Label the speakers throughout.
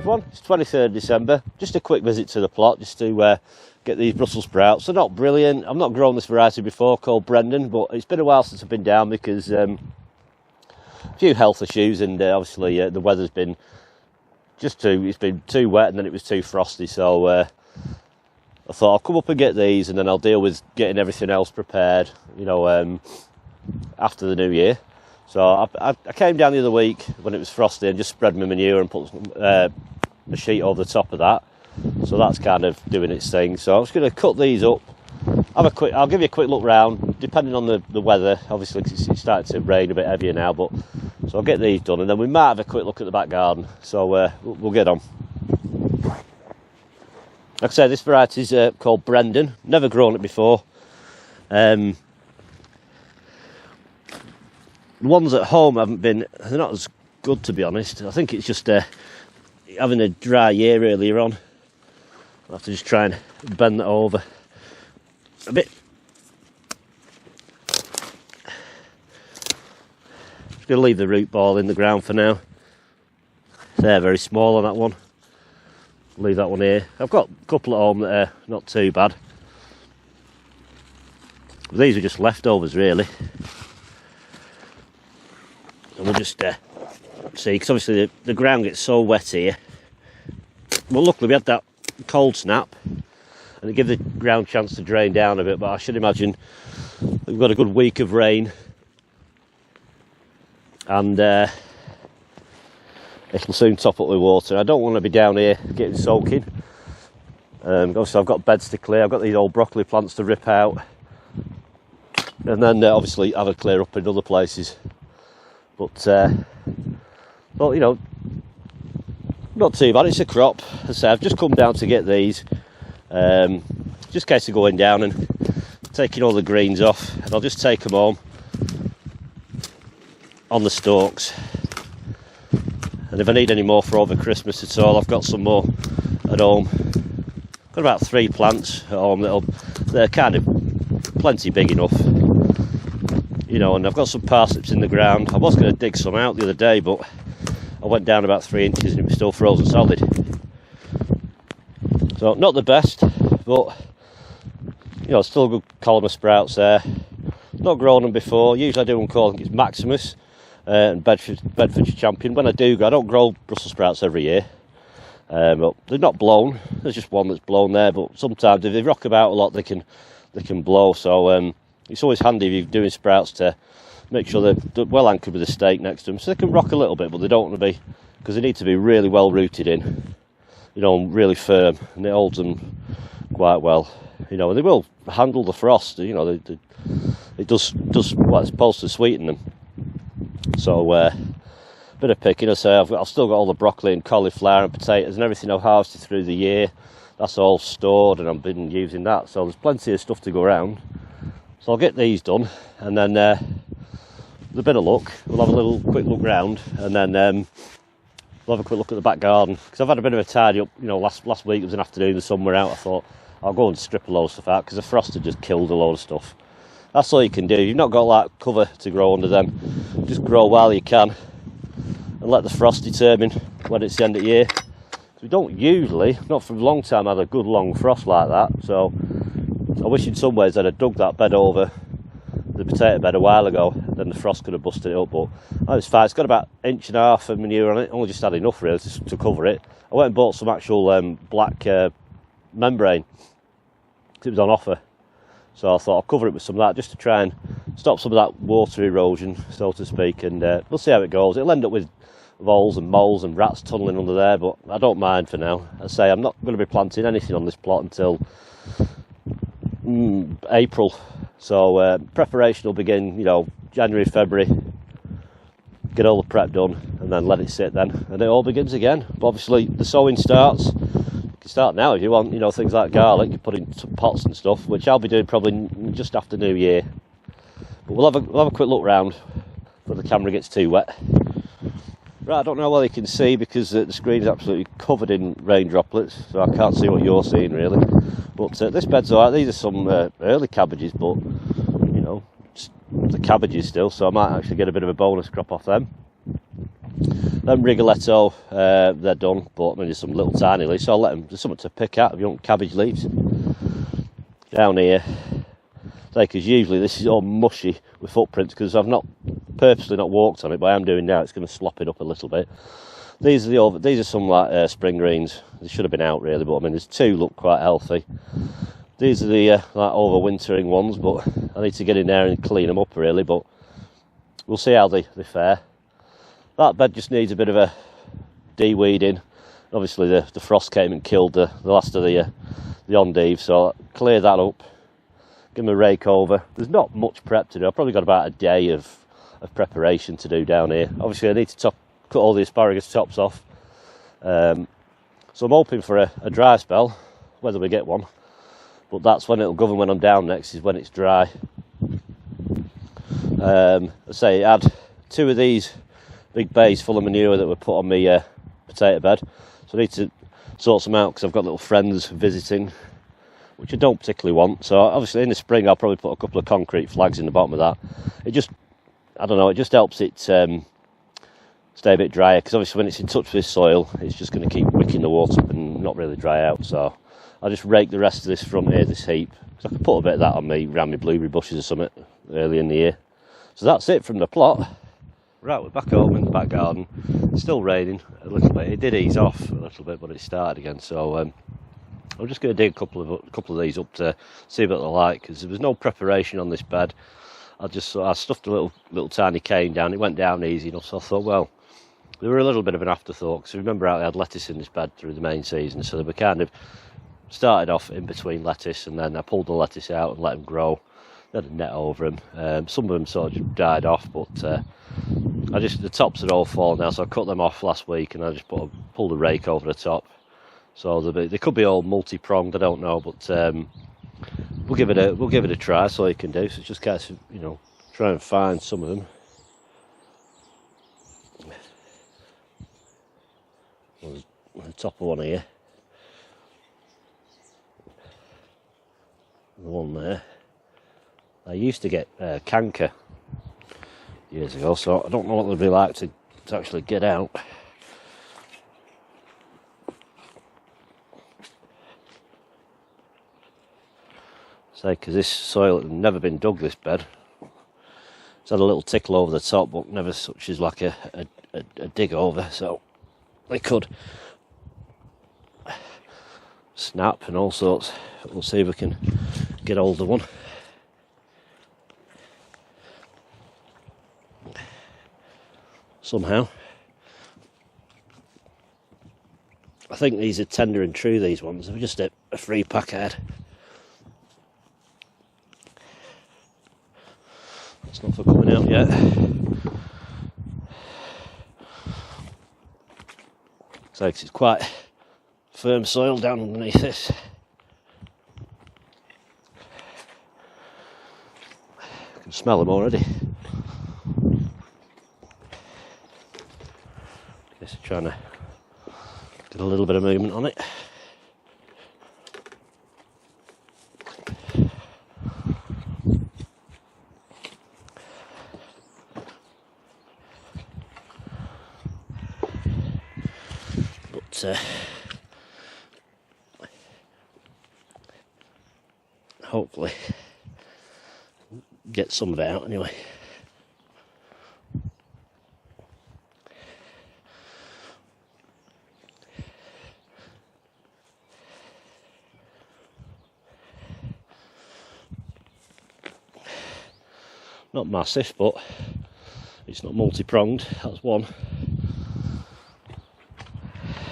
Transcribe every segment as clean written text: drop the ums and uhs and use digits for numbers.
Speaker 1: everyone, it's 23rd December. Just a quick visit to the plot just to get these Brussels sprouts. They're not brilliant. I've not grown this variety before, called Brendan, but it's been a while since I've been down because a few health issues, and obviously the weather's been it's been too wet, and then it was too frosty, so I thought I'll come up and get these, and then I'll deal with getting everything else prepared, you know, after the new year. So I came down the other week when it was frosty and just spread my manure and put a sheet over the top of that. So that's kind of doing its thing. So I'm just going to cut these up. I'll give you a quick look round, depending on the weather. Obviously, it's starting to rain a bit heavier now, but so I'll get these done, and then we might have a quick look at the back garden. So we'll get on. Like I say, this variety is called Brendan. Never grown it before. The ones at home they're not as good, to be honest. I think it's just having a dry year earlier on. I'll have to just try and bend that over a bit. Just going to leave the root ball in the ground for now. They're very small on that one. Leave that one here. I've got a couple at home that are not too bad. These are just leftovers, really. And we'll just see, because obviously the ground gets so wet here. Well, luckily we had that cold snap, and it gave the ground a chance to drain down a bit, but I should imagine we've got a good week of rain, and it'll soon top up with water. I don't want to be down here getting soaking. Obviously I've got beds to clear, I've got these old broccoli plants to rip out, and then obviously have a clear up in other places. But, well, you know, not too bad. It's a crop. As I say, I've just come down to get these, just in case of going down and taking all the greens off, and I'll just take them home on the stalks. And if I need any more for over Christmas at all, I've got some more at home. Got about 3 plants at home they're kind of plenty big enough. You know, and I've got some parsnips in the ground. I was going to dig some out the other day, but I went down about 3 inches and it was still frozen solid. So not the best, but you know, still a good column of sprouts there. Not grown them before. Usually I do one called, I think it's Maximus and Bedfordshire Champion. When I do grow, I don't grow Brussels sprouts every year. But they're not blown. There's just one that's blown there. But sometimes if they rock about a lot, they can blow. So it's always handy if you're doing sprouts to make sure they're well anchored with a stake next to them, so they can rock a little bit, but they don't want to be, because they need to be really well rooted in, you know, really firm, and it holds them quite well. You know, and they will handle the frost. You know, it does what it's supposed to sweeten them. So bit of picking. I say I've still got all the broccoli and cauliflower and potatoes and everything I've harvested through the year. That's all stored, and I've been using that. So there's plenty of stuff to go around. So I'll get these done, and then with a bit of luck, we'll have a quick look round, and then we'll have a quick look at the back garden, because I've had a bit of a tidy up. You know, last week it was an afternoon, the sun were out. I thought I'll go and strip a load of stuff out, because the frost had just killed a load of stuff. That's all you can do. You've not got that cover to grow under them. Just grow while you can, and let the frost determine when it's the end of the year. We don't usually, not for a long time, have a good long frost like that. So I wish in some ways I'd have dug that bed over the potato bed a while ago, then the frost could have busted it up, but it's fine. It's got about 1.5 inches of manure on it, only just had enough really to cover it. I went and bought some actual black membrane, because it was on offer, so I thought I'll cover it with some of that just to try and stop some of that water erosion, so to speak, and we'll see how it goes. It'll end up with voles and moles and rats tunnelling under there, but I don't mind for now. I say I'm not going to be planting anything on this plot until April, so preparation will begin, you know, January, February, get all the prep done, and then let it sit then, and it all begins again. But obviously the sowing starts, you can start now if you want, you know, things like garlic, you put in some pots and stuff, which I'll be doing probably just after New Year. But we'll have a quick look round before the camera gets too wet. Right, I don't know whether you can see, because the screen is absolutely covered in rain droplets, so I can't see what you're seeing really. But this bed's alright. These are some early cabbages, but you know, the cabbages still, so I might actually get a bit of a bonus crop off them. Them Rigoletto, they're done, but I mean there's some little tiny leaves, so I'll let them. There's something to pick out if you want cabbage leaves. Down here, because usually this is all mushy with footprints because I've not purposely not walked on it, but I am doing now. It's going to slop it up a little bit. These are some like spring greens. They should have been out really, but I mean there's two look quite healthy. These are the like overwintering ones, but I need to get in there and clean them up really. But we'll see how they fare. That bed just needs a bit of a de-weeding. Obviously the frost came and killed the last of the endive, so I'll clear that up, give them a rake over. There's not much prep to do. I've probably got about a day of preparation to do down here. Obviously I need to cut all the asparagus tops off, so I'm hoping for a dry spell, whether we get one, but that's when it'll govern when I'm down next, is when it's dry. I say add 2 of these big bays full of manure that were put on my potato bed, so I need to sort some out because I've got little friends visiting, which I don't particularly want. So obviously in the spring I'll probably put a couple of concrete flags in the bottom of that. It just, I don't know, it just helps it stay a bit drier, because obviously when it's in touch with this soil it's just going to keep wicking the water up and not really dry out. So I'll just rake the rest of this front here, this heap, so I can put a bit of that on me around my blueberry bushes or something early in the year. So that's it from the plot. Right, we're back home in the back garden. It's still raining a little bit. It did ease off a little bit, but it started again. So I'm just going to dig a couple of these up to see what they're like, because there was no preparation on this bed. I stuffed a little tiny cane down. It went down easy enough, so I thought, well, they were a little bit of an afterthought, because remember how I had lettuce in this bed through the main season, so they were kind of started off in between lettuce, and then I pulled the lettuce out and let them grow. Then a net over them. Some of them sort of died off, but the tops had all fallen now, so I cut them off last week, and I just pulled a rake over the top. So they could be all multi-pronged, I don't know, but we'll give it a try. That's all you can do. So it's just kind of, try and find some of them. The top of one here, the one there. I used to get canker years ago, so I don't know what they'd be like to actually get out. Say, because this soil had never been dug, this bed. It's had a little tickle over the top, but never such as like a dig over, so they could snap and all sorts. We'll see if we can get hold of one. Somehow. I think these are tender and true, these ones. They're just a free pack ahead. It's not for coming out yet. So it's quite firm soil down underneath this. I can smell them already. Just trying to get a little bit of movement on it. But hopefully get some of it out anyway. Not massive, but it's not multi-pronged. That's one.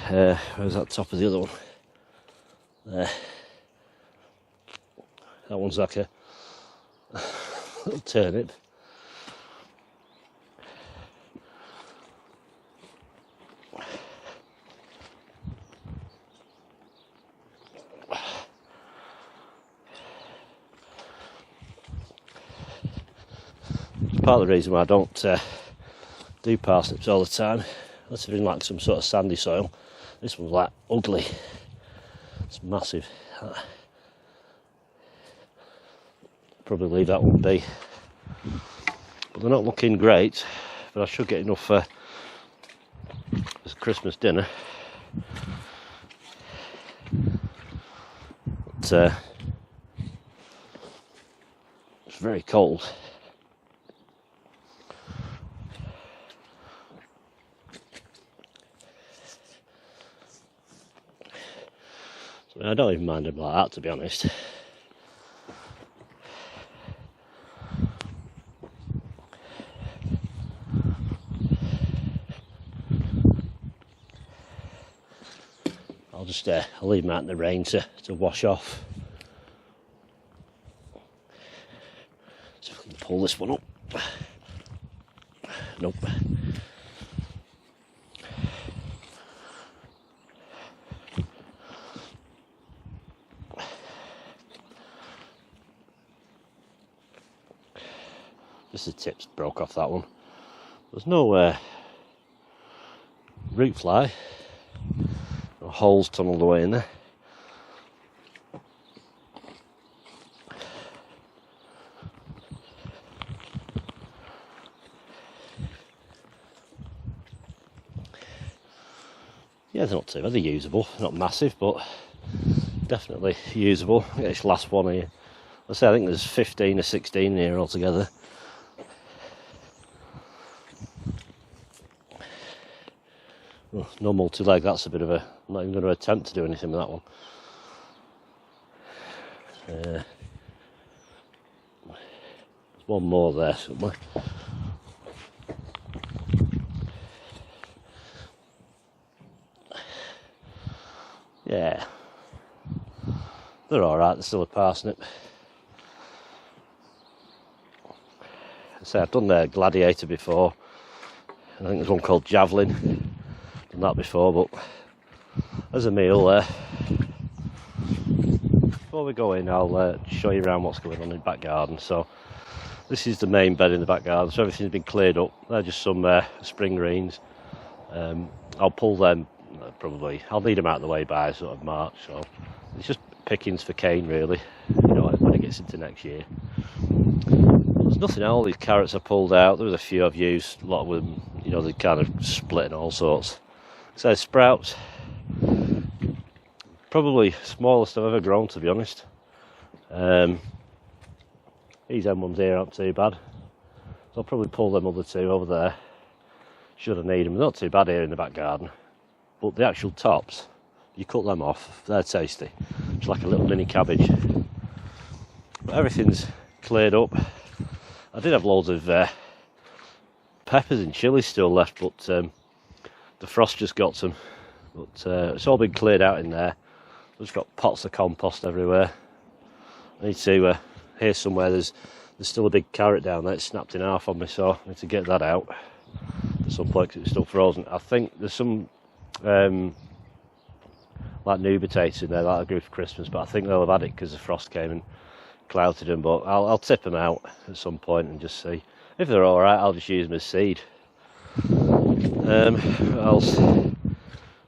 Speaker 1: Where's that top of the other one? There. That one's like a little turnip. Part of the reason why I don't do parsnips all the time, unless they're in like some sort of sandy soil. This one's like ugly. It's massive. Probably leave that one be. But they're not looking great. But I should get enough Christmas dinner. But, it's very cold. So I don't even mind them like that, to be honest. I'll leave them out in the rain to wash off. So if I can pull this one up. Nope. Just the tips broke off that one. There's no root fly. No holes tunnelled away in there. Yeah, they're not too bad. They're usable. Not massive, but definitely usable. Get this last one here. I think there's 15 or 16 here altogether. Oh, no multi-leg. That's a bit of a... I'm not even going to attempt to do anything with that one. There's one more there somewhere. Yeah, they're alright, they're still a parsnip. I've done their gladiator before. I think there's one called javelin. Done that before, but as a meal there. Before we go in, I'll show you around what's going on in the back garden. So this is the main bed in the back garden, so everything's been cleared up. They're just some spring greens. I'll pull them. Probably I'll need them out of the way by sort of March, so it's just pickings for cane really, you know, when it gets into next year. There's nothing else. These carrots I pulled out, there was a few I've used, a lot of them, you know, they kind of split and all sorts. So sprouts, probably smallest I've ever grown, to be honest. These M1s here aren't too bad, so I'll probably pull them other two over there should I need them. They're not too bad here in the back garden. But the actual tops, you cut them off, they're tasty. It's like a little mini cabbage. But everything's cleared up. I did have loads of peppers and chilies still left, but the frost just got some. But it's all been cleared out in there. I've just got pots of compost everywhere. I need to, here somewhere, there's still a big carrot down there. It's snapped in half on me, so I need to get that out at some point because it's still frozen. I think there's some like new potatoes in there that I grew for Christmas, but I think they'll have had it because the frost came and clouted them. But I'll tip them out at some point and just see if they're all right. I'll just use them as seed. What else?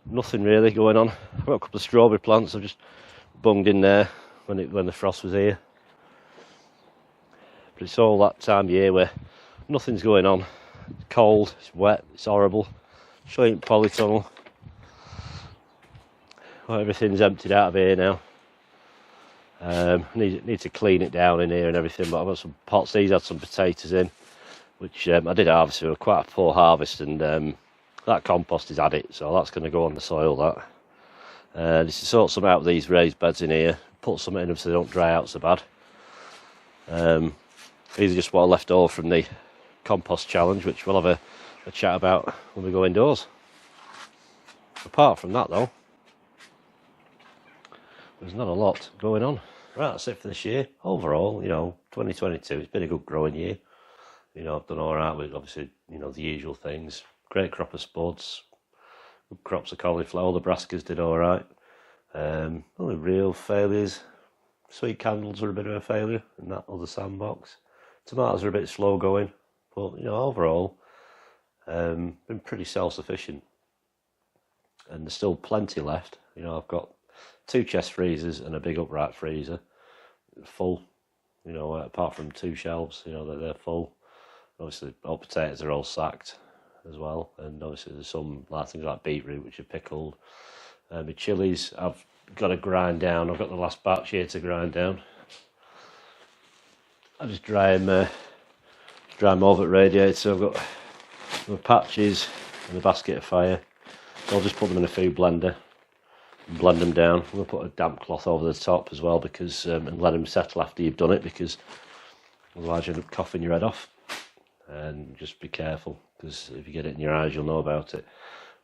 Speaker 1: Nothing really going on. I've got a couple of strawberry plants I've just bunged in there when the frost was here. But it's all that time of year where nothing's going on. It's cold, it's wet, it's horrible. Showing polytunnel. Well, everything's emptied out of here now. Need to clean it down in here and everything, but I've got some pots. These had some potatoes in, which I did harvest. They were quite a poor harvest, and that compost is added, so that's going to go on the soil. That just to sort some out of these raised beds in here, put some in them so they don't dry out so bad. These are just what are left over from the compost challenge, which we'll have a chat about when we go indoors. Apart from that though, there's not a lot going on. Right, that's it for this year. Overall, you know, 2022, it's been a good growing year. You know, I've done all right with, obviously, you know, the usual things. Great crop of spuds, good crops of cauliflower. The brassicas did all right. Only real failures. Sweet candles were a bit of a failure in that other sandbox. Tomatoes are a bit slow going, but, you know, overall, been pretty self-sufficient. And there's still plenty left. You know, I've got 2 chest freezers and a big upright freezer full, you know, apart from 2 shelves, you know, they're full. Obviously all potatoes are all sacked. as well, and obviously there's some like things like beetroot which are pickled. My chilies I've got to grind down. I've got the last batch here to grind down. I just dry them over at radiator. I've got my patches and a basket of fire. So I'll just put them in a food blender and blend them down. I'm going to put a damp cloth over the top as well, because and let them settle after you've done it, because otherwise you end up coughing your head off. And just be careful, because if you get it in your eyes you'll know about it.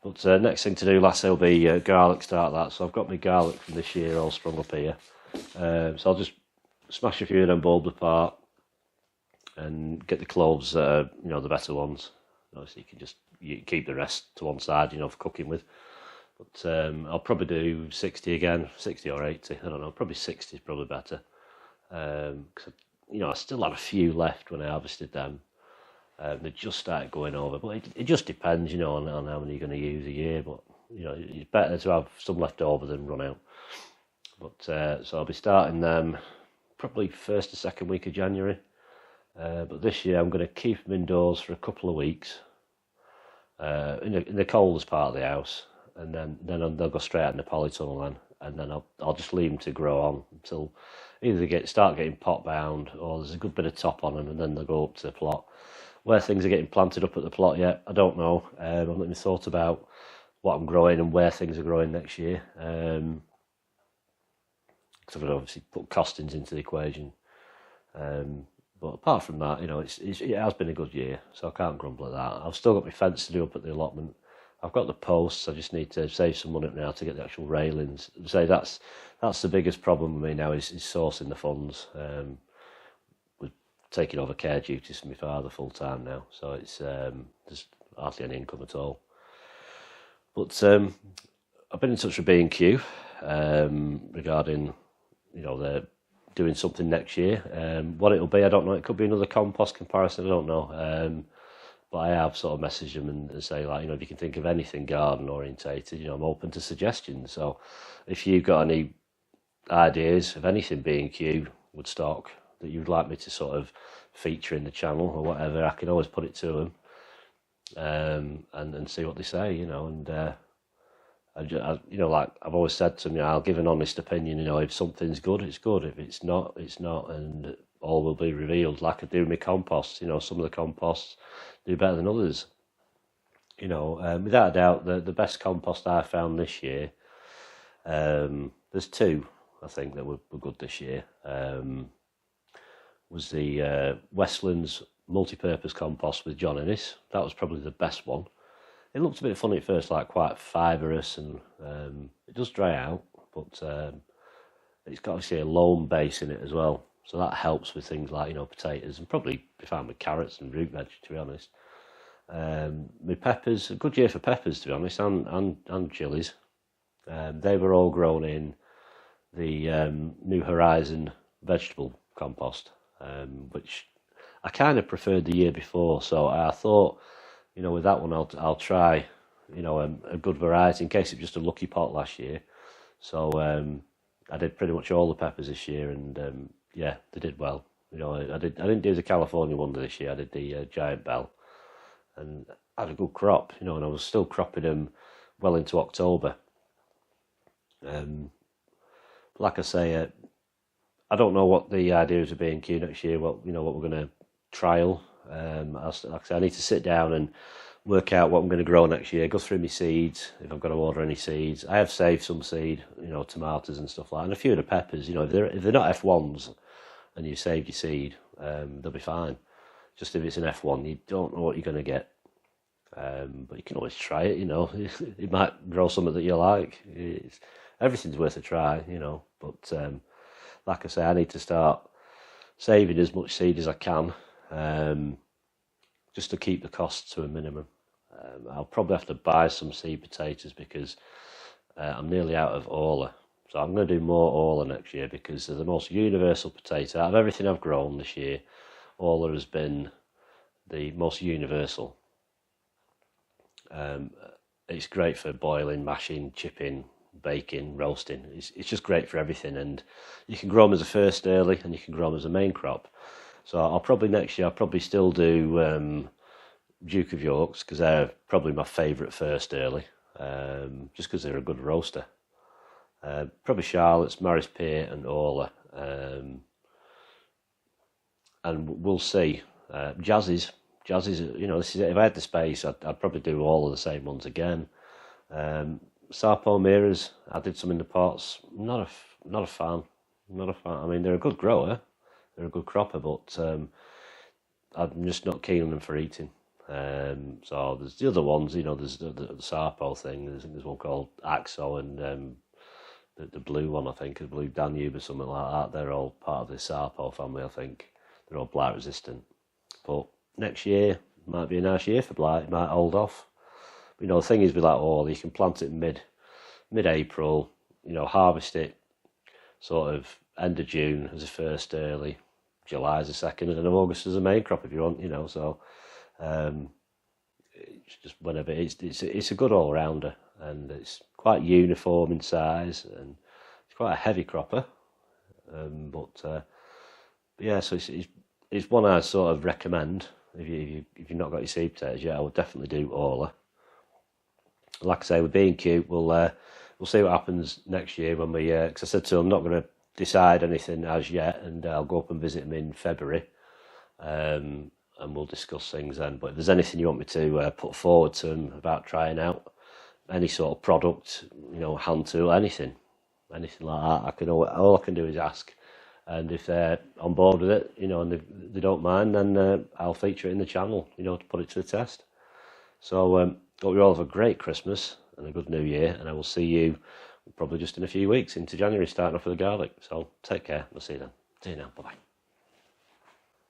Speaker 1: But next thing to do, lastly, will be garlic, start that. So I've got my garlic from this year all sprung up here. So I'll just smash a few of them bulbs apart and get the cloves that are, the better ones. Obviously you can keep the rest to one side, for cooking with. But I'll probably do 60 again, 60 or 80, I don't know, probably 60 is probably better. Because, I still had a few left when I harvested them. They just started going over, but it just depends, on how many you're going to use a year. But it's better to have some left over than run out. But so I'll be starting them probably first or second week of January. But this year I'm going to keep them indoors for a couple of weeks in the coldest part of the house, and then they'll go straight out in the polytunnel and then I'll just leave them to grow on until either they start getting pot bound, or there's a good bit of top on them, and then they'll go up to the plot. Where things are getting planted up at the plot yet, I don't know. I'm not even thought about what I'm growing and where things are growing next year. Because I've got to obviously put costings into the equation. But apart from that, it has been a good year, so I can't grumble at that. I've still got my fence to do up at the allotment. I've got the posts. I just need to save some money up now to get the actual railings. So that's the biggest problem with me now is sourcing the funds. Taking over care duties for my father full time now, so it's there's hardly any income at all. But I've been in touch with B&Q regarding they're doing something next year. What it'll be, I don't know. It could be another compost comparison, I don't know. But I have sort of messaged them and say, like, if you can think of anything garden orientated, I'm open to suggestions. So if you've got any ideas of anything B&Q would stock that you'd like me to sort of feature in the channel or whatever, I can always put it to them and see what they say, and like I've always said to them, I'll give an honest opinion. If something's good, it's good. If it's not, it's not, and all will be revealed. Like I do with my composts, some of the composts do better than others. Without a doubt, the best compost I found this year, there's two I think that were good this year. Was the Westlands multi-purpose compost with John Innes. That was probably the best one. It looked a bit funny at first, like quite fibrous, and it does dry out, but it's got obviously a loam base in it as well, so that helps with things like potatoes, and probably be fine with carrots and root veg, to be honest. My peppers, a good year for peppers, to be honest, and chilies. They were all grown in the New Horizon vegetable compost, which I kind of preferred the year before. So I thought, with that one, I'll try, a good variety in case it was just a lucky pot last year. So I did pretty much all the peppers this year, and yeah, they did well. I didn't do the California wonder this year. I did the Giant Bell, and I had a good crop, and I was still cropping them well into October. Like I say, I don't know what the idea is of B&Q next year. What we're going to trial. Like I say, I need to sit down and work out what I'm going to grow next year. Go through my seeds if I've got to order any seeds. I have saved some seed, tomatoes and stuff like that, and a few of the peppers. If they're not F1s and you saved your seed, they'll be fine. Just if it's an F1, you don't know what you're going to get. But you can always try it. It might grow something that you like. Everything's worth a try, But like I say, I need to start saving as much seed as I can, just to keep the costs to a minimum. I'll probably have to buy some seed potatoes because I'm nearly out of Orla. So I'm going to do more Orla next year because they're the most universal potato. Out of everything I've grown this year, Orla has been the most universal. It's great for boiling, mashing, chipping, baking, roasting. It's just great for everything, and you can grow them as a first early and you can grow them as a main crop. So next year I'll probably still do Duke of Yorks, because they're probably my favourite first early, just because they're a good roaster. Probably Charlotte's, Maris Peer and Orla. And we'll see. Jazzies, this is it. If I had the space, I'd probably do all of the same ones again. Sarpo Mirrors, I did some in the pots. Not a fan. I mean, they're a good grower, they're a good cropper, but I'm just not keen on them for eating. So there's the other ones, there's the Sarpo thing. There's one called Axo and the blue one, I think, is Blue Danube or something like that. They're all part of the Sarpo family, I think. They're all blight resistant. But next year might be a nice year for blight. It might hold off. But, the thing is with that all, you can plant it mid-April, harvest it sort of end of June as a first early, July as a second, and then August as a main crop if you want, so it's just whenever it's a good all-rounder, and it's quite uniform in size, and it's quite a heavy cropper, but yeah, so it's one I sort of recommend if you've not got your seed potatoes yet. I would definitely do Orla. Like I say, with B&Q, we'll see what happens next year when we. Because I said to them, I'm not going to decide anything as yet, and I'll go up and visit them in February, and we'll discuss things then. But if there's anything you want me to put forward to them about trying out any sort of product, hand tool, anything like that, all I can do is ask. And if they're on board with it, and they don't mind, then I'll feature it in the channel, to put it to the test. So hope you all have a great Christmas and a good New Year, and I will see you probably just in a few weeks into January, starting off with the garlic. So take care. We'll see you then. See you now. Bye-bye.